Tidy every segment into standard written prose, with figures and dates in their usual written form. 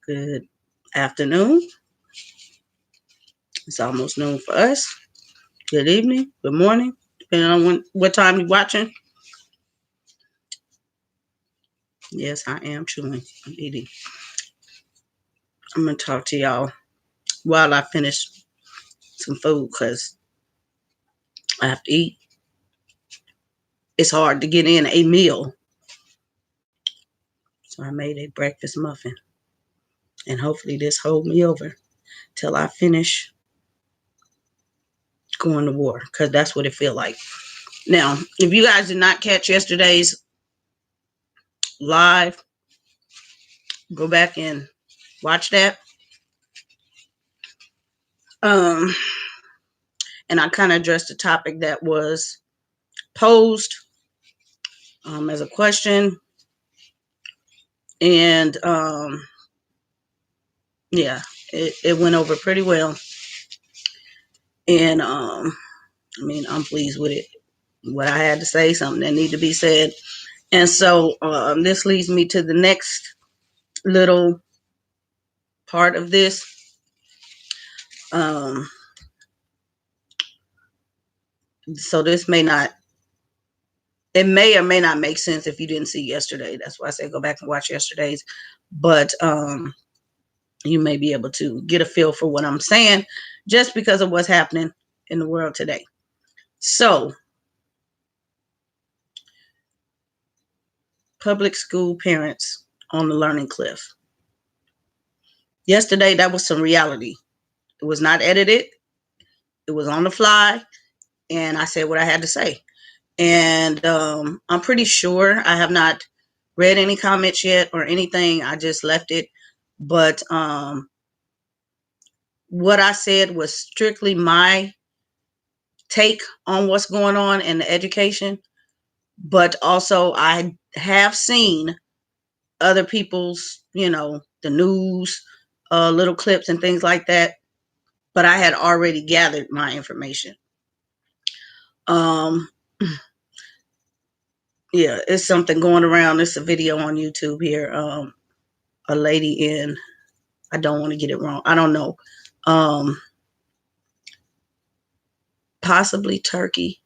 Good afternoon. It's almost noon for us. Good evening. Good morning, depending on what time you're watching. Yes, I am chewing. I'm eating. I'm going to talk to y'all while I finish some food because I have to eat. It's hard to get in a meal. So I made a breakfast muffin. And hopefully this hold me over till I finish going to war because that's what it feel like. Now, if you guys did not catch yesterday's live, go back and watch that. And I kind of addressed the topic that was posed as a question. And yeah, it went over pretty well. And I mean, I'm pleased with it. What I had to say, something that needed to be said. And so this leads me to the next little part of this. So this may not, it may or may not make sense if you didn't see yesterday. That's why I say go back and watch yesterday's. But you may be able to get a feel for what I'm saying just because of what's happening in the world today. So, public school parents on the learning cliff. Yesterday, that was some reality. It was not edited. It was on the fly. And I said what I had to say. And I'm pretty sure I have not read any comments yet or anything. I just left it. But what I said was strictly my take on what's going on in the education. But also I have seen other people's, the news, little clips and things like that. But I had already gathered my information. Yeah, it's something going around. It's a video on YouTube here. A lady in, I don't want to get it wrong. I don't know. Possibly Turkey.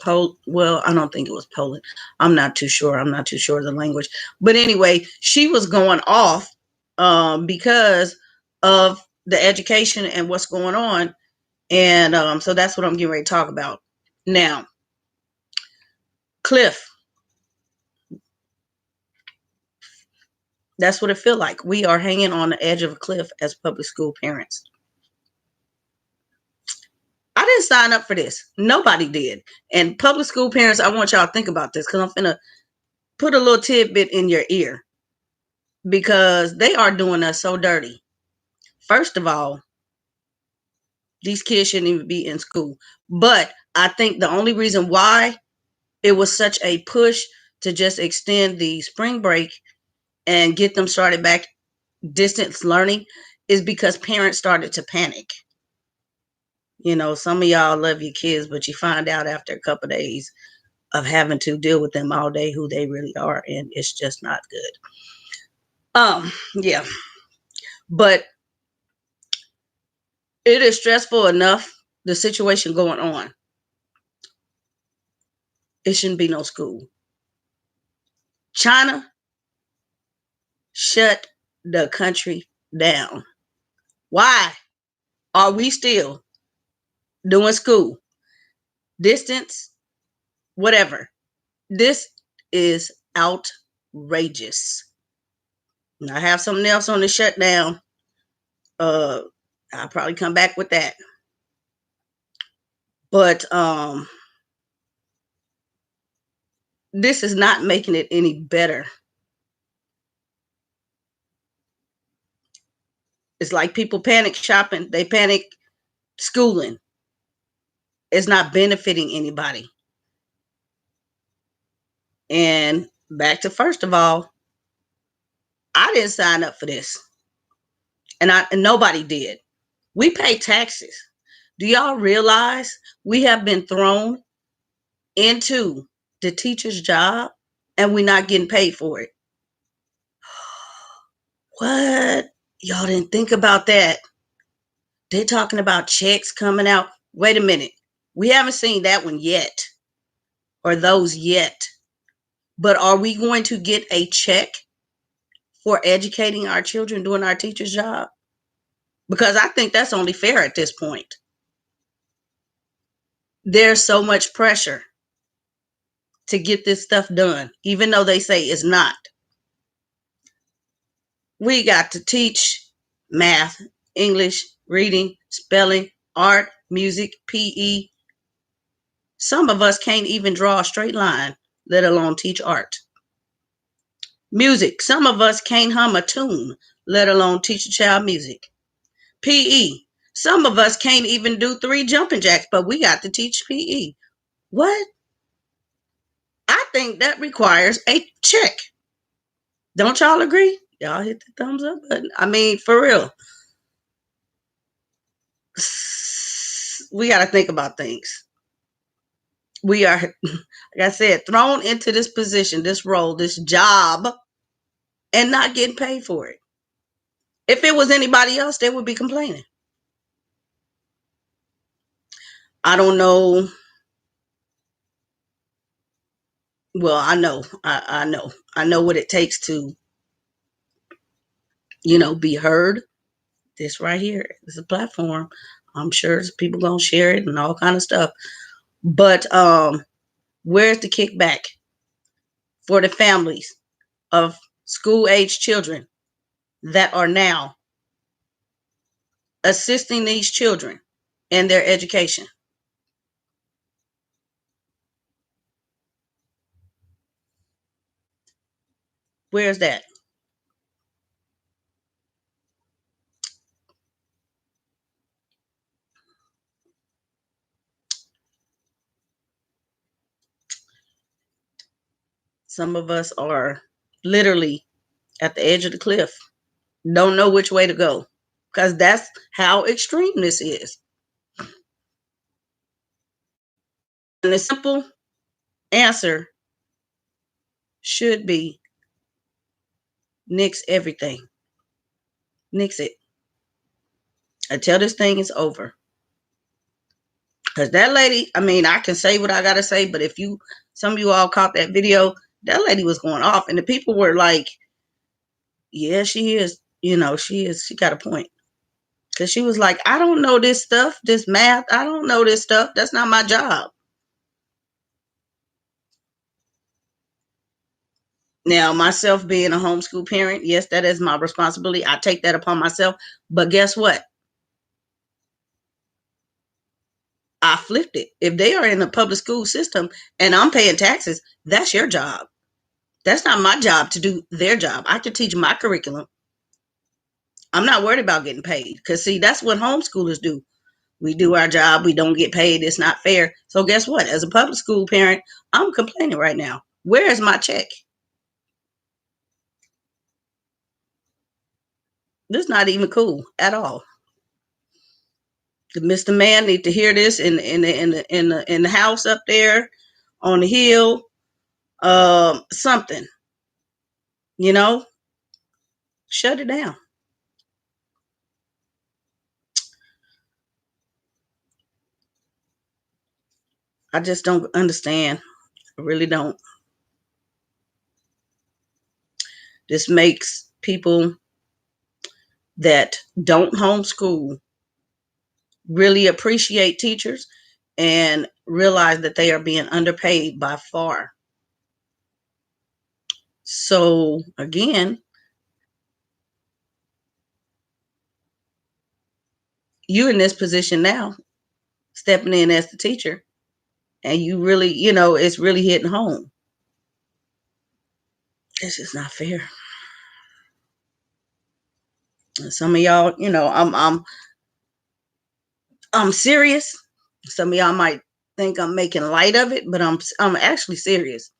Well, I don't think it was Poland. I'm not too sure. I'm not too sure of the language. But anyway, she was going off because of the education and what's going on. And so that's what I'm getting ready to talk about. Now, cliff. That's what it feels like. We are hanging on the edge of a cliff as public school parents. I didn't sign up for this. Nobody did. And public school parents, I want y'all to think about this because I'm finna put a little tidbit in your ear because they are doing us so dirty. First of all, these kids shouldn't even be in school. But I think the only reason why it was such a push to just extend the spring break and get them started back distance learning is because parents started to panic. Some of y'all love your kids, but you find out after a couple of days of having to deal with them all day who they really are, and it's just not good. Yeah. But it is stressful enough, the situation going on. It shouldn't be no school. China shut the country down. Why are we still doing school? Distance, whatever. This is outrageous. I have something else on the shutdown. I'll probably come back with that. But this is not making it any better. It's like people panic shopping. They panic schooling. It's not benefiting anybody. And back to first of all, I didn't sign up for this. And nobody did. We pay taxes. Do y'all realize we have been thrown into the teacher's job and we're not getting paid for it? What? Y'all didn't think about that. They're talking about checks coming out. Wait a minute. We haven't seen that one yet, or those yet. But are we going to get a check for educating our children, doing our teacher's job? Because I think that's only fair at this point. There's so much pressure to get this stuff done, even though they say it's not. We got to teach math, English, reading, spelling, art, music, PE. Some of us can't even draw a straight line, let alone teach art. Music. Some of us can't hum a tune, let alone teach a child music. PE. Some of us can't even do 3 jumping jacks, but we got to teach PE. What? I think that requires a check. Don't y'all agree? Y'all hit the thumbs up button. I mean, for real. We got to think about things. We are, like I said, thrown into this position, this role, this job, and not getting paid for it. If it was anybody else, they would be complaining. I don't know. Well, I know. I know. I know what it takes to, be heard. This right here is a platform. I'm sure people gonna share it and all kind of stuff. But where's the kickback for the families of school age children that are now assisting these children in their education? Where's that? Some of us are literally at the edge of the cliff, don't know which way to go, because that's how extreme this is. And the simple answer should be nix everything. Nix it until this thing is over. Because that lady, I mean, I can say what I got to say, but if some of you all caught that video, that lady was going off. And the people were like, yeah, she is, she got a point. Because she was like, I don't know this stuff, this math. I don't know this stuff. That's not my job. Now, myself being a homeschool parent, yes, that is my responsibility. I take that upon myself. But guess what? I flipped it. If they are in the public school system and I'm paying taxes, that's your job. That's not my job to do their job. I can teach my curriculum. I'm not worried about getting paid because, see, that's what homeschoolers do. We do our job. We don't get paid. It's not fair. So guess what? As a public school parent, I'm complaining right now. Where is my check? This is not even cool at all. Mr. Man need to hear this in the house up there on the hill. Something, shut it down. I just don't understand. I really don't. This makes people that don't homeschool really appreciate teachers and realize that they are being underpaid by far. So again, you in this position now, stepping in as the teacher, and you really, it's really hitting home. It's just not fair. And some of y'all, I'm serious. Some of y'all might think I'm making light of it, but I'm actually serious.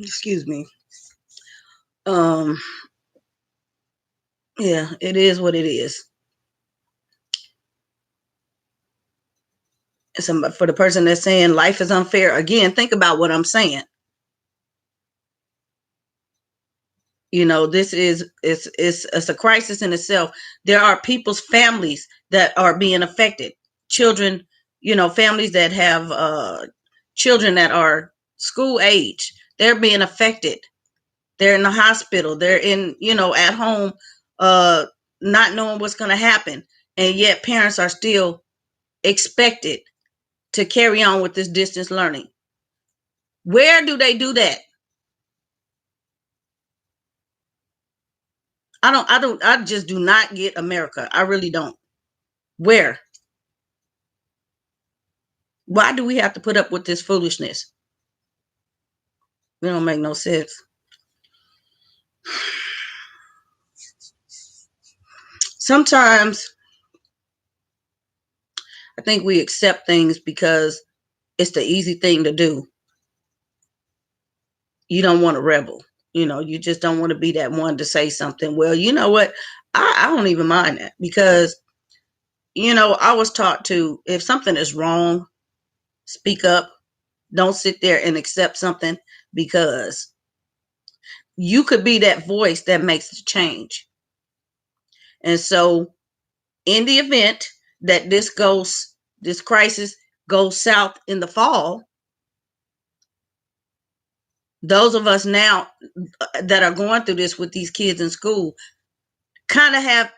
Excuse me. Yeah, it is what it is. For the person that's saying life is unfair, again, think about what I'm saying. You know, this is it's a crisis in itself. There are people's families that are being affected. Children, you know, families that have children that are school age, they're being affected. They're in the hospital. They're in, you know, at home, uh, not knowing what's going to happen, and yet parents are still expected to carry on with this distance learning. Where do they do that? I just do not get America. I really don't. Where? Why do we have to put up with this foolishness? It don't make no sense. Sometimes I think we accept things because it's the easy thing to do. You don't want to rebel. You know, you just don't want to be that one to say something. Well, you know what? I don't even mind that because, you know, I was taught to, if something is wrong, speak up. Don't sit there and accept something because you could be that voice that makes the change. And so, in the event that this crisis goes south in the fall, those of us now that are going through this with these kids in school kind of have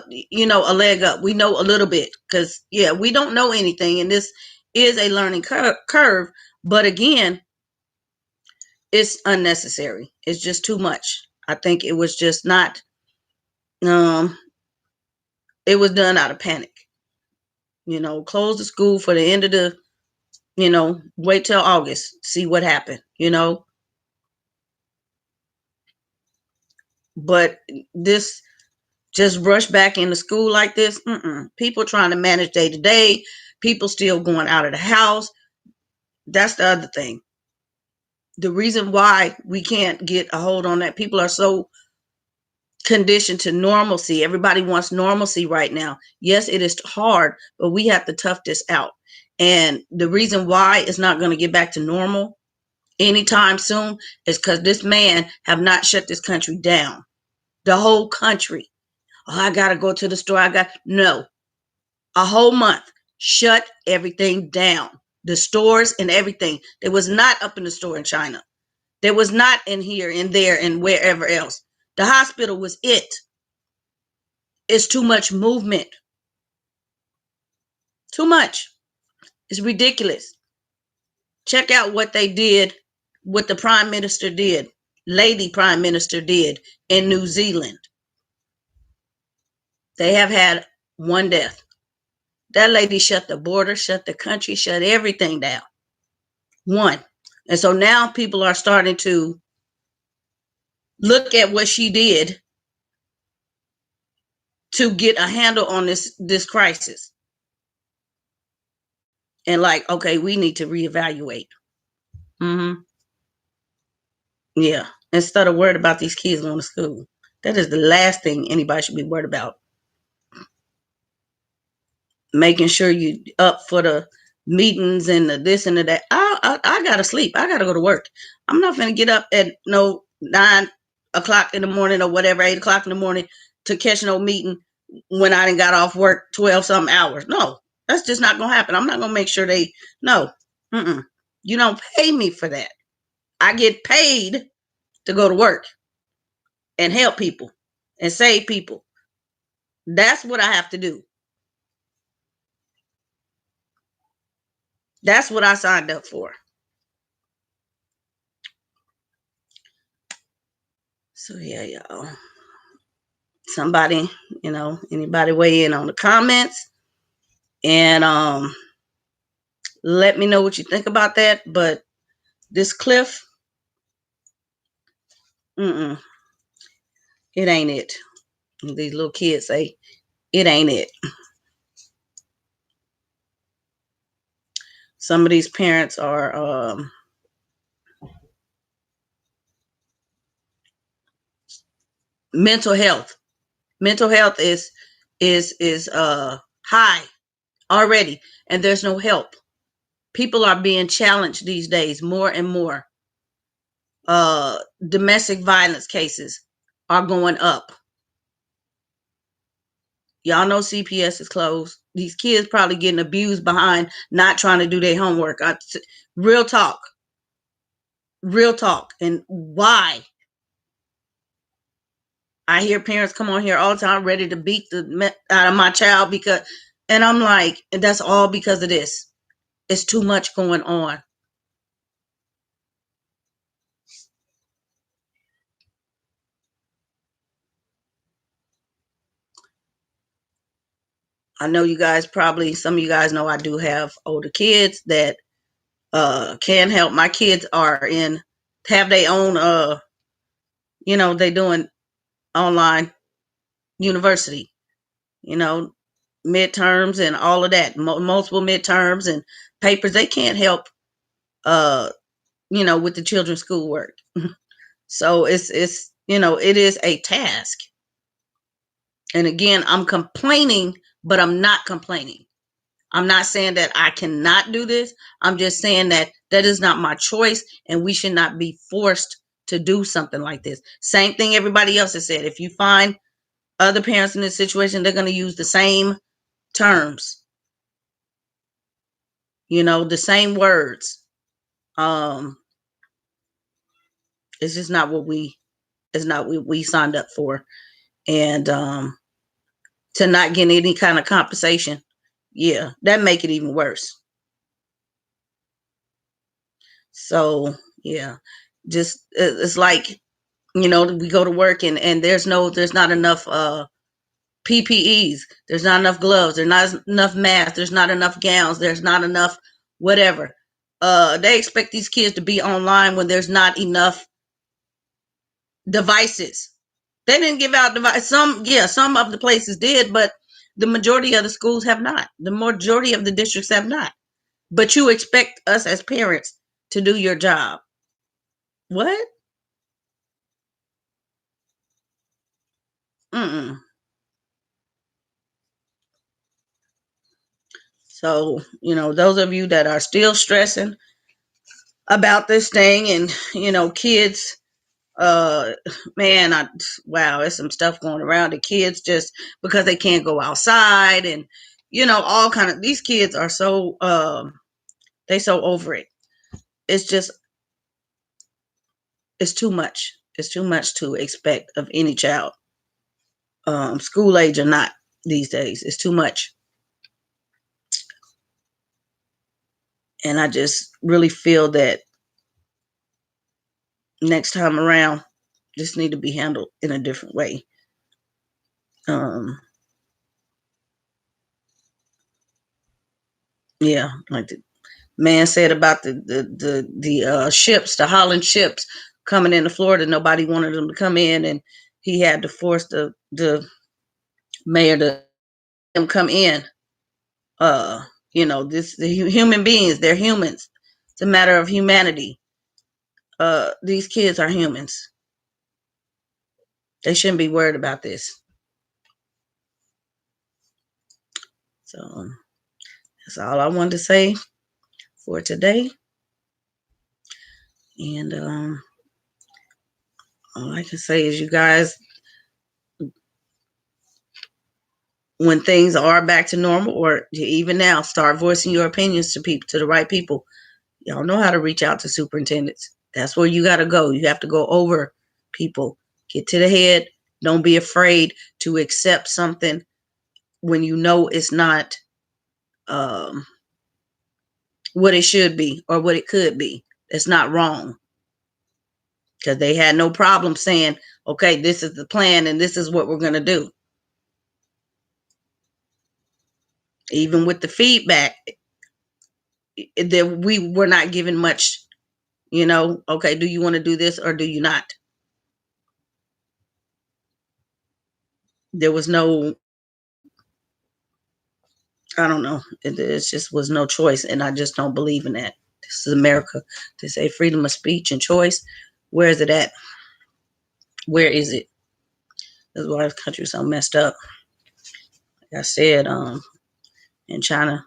you know, a leg up. We know a little bit because yeah, we don't know anything, and this is a learning curve. But again, it's unnecessary. It's just too much. I think it was just not. Um, it was done out of panic. You know, close the school for the end of the. You know, wait till August, see what happened. You know, but this just rush back into school like this. People trying to manage day to day. People still going out of the house. That's the other thing. The reason why we can't get a hold on that, people are so conditioned to normalcy. Everybody wants normalcy right now. Yes, it is hard, but we have to tough this out. And the reason why it's not going to get back to normal anytime soon is because this man have not shut this country down. The whole country. Oh, I gotta go to the store. No, a whole month. Shut everything down. The stores and everything. There was not up in the store in China. There was not in here and there and wherever else. The hospital was it. It's too much movement. Too much. It's ridiculous. Check out what they did, what the prime minister did, lady prime minister did in New Zealand. They have had one death. That lady shut the border, shut the country, shut everything down. One. And so now people are starting to look at what she did to get a handle on this crisis. And like, okay, we need to reevaluate. Mm-hmm. Yeah. Instead of worried about these kids going to school. That is the last thing anybody should be worried about. Making sure you up for the meetings and the this and the that. I gotta sleep. I gotta go to work. I'm not gonna get up at no 9 o'clock in the morning or whatever, 8 o'clock in the morning to catch no meeting when I done got off work 12 something hours. No, that's just not gonna happen. I'm not gonna make sure they no. You don't pay me for that. I get paid to go to work and help people and save people. That's what I have to do. That's what I signed up for. So yeah, y'all. Somebody, you know, anybody weigh in on the comments and let me know what you think about that. But this cliff, it ain't it. These little kids say it ain't it. Some of these parents are mental health. Mental health is high already, and there's no help. People are being challenged these days more and more. domestic violence cases are going up. Y'all know CPS is closed. These kids probably getting abused behind not trying to do their homework. Real talk. Real talk. And why? I hear parents come on here all the time ready to beat the out of my child and I'm like, that's all because of this. It's too much going on. I know you guys some of you guys know I do have older kids that can help. My kids have their own they doing online university, midterms and all of that, multiple midterms and papers. They can't help with the children's schoolwork. So it's it is a task. And again, I'm complaining, but I'm not complaining. I'm not saying that I cannot do this. I'm just saying that is not my choice, and we should not be forced to do something like this. Same thing everybody else has said. If you find other parents in this situation, they're going to use the same terms, the same words. It's just not what we signed up for. And to not get any kind of compensation, yeah, that make it even worse. So yeah, just it's like, we go to work and there's not enough PPEs. There's not enough gloves. There's not enough masks. There's not enough gowns. There's not enough whatever. They expect these kids to be online when there's not enough devices. They didn't give out devices. Some of the places did, but the majority of the schools have not. The majority of the districts have not. But you expect us as parents to do your job. What? Mm-mm. So, those of you that are still stressing about this thing and, kids, man, wow, there's some stuff going around. The kids just because they can't go outside and, all kind of, these kids are so, they so over it. It's just, it's too much. It's too much to expect of any child, school age or not these days. It's too much. And I just really feel that next time around, this need to be handled in a different way. Yeah, like the man said about the ships, the Holland ships coming into Florida. Nobody wanted them to come in, and he had to force the mayor to come in. The human beings, they're humans. It's a matter of humanity. These kids are humans. They shouldn't be worried about this. So that's all I wanted to say for today. And all I can say is, you guys, when things are back to normal, or even now, start voicing your opinions to the right people. Y'all know how to reach out to superintendents. That's where you got to go. You have to go over people. Get to the head. Don't be afraid to accept something when you know it's not what it should be or what it could be. It's not wrong. Because they had no problem saying, okay, this is the plan and this is what we're going to do. Even with the feedback, that we were not given much, okay, do you want to do this or do you not? There was no, I don't know. It just was no choice. And I just don't believe in that. This is America. They say freedom of speech and choice. Where is it at? Where is it? That's why this country is so messed up. Like I said, in China,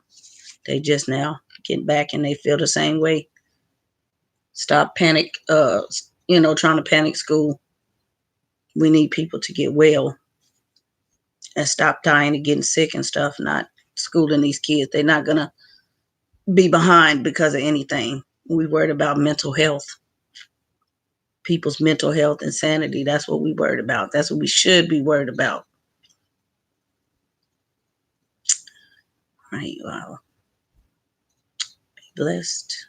they just now getting back and they feel the same way. Stop panic trying to panic school. We need people to get well and stop dying and getting sick and stuff, not schooling these kids. They're not going to be behind because of anything. We worried about mental health, people's mental health and sanity. That's what we worried about. That's what we should be worried about. Right. Wow. Be blessed.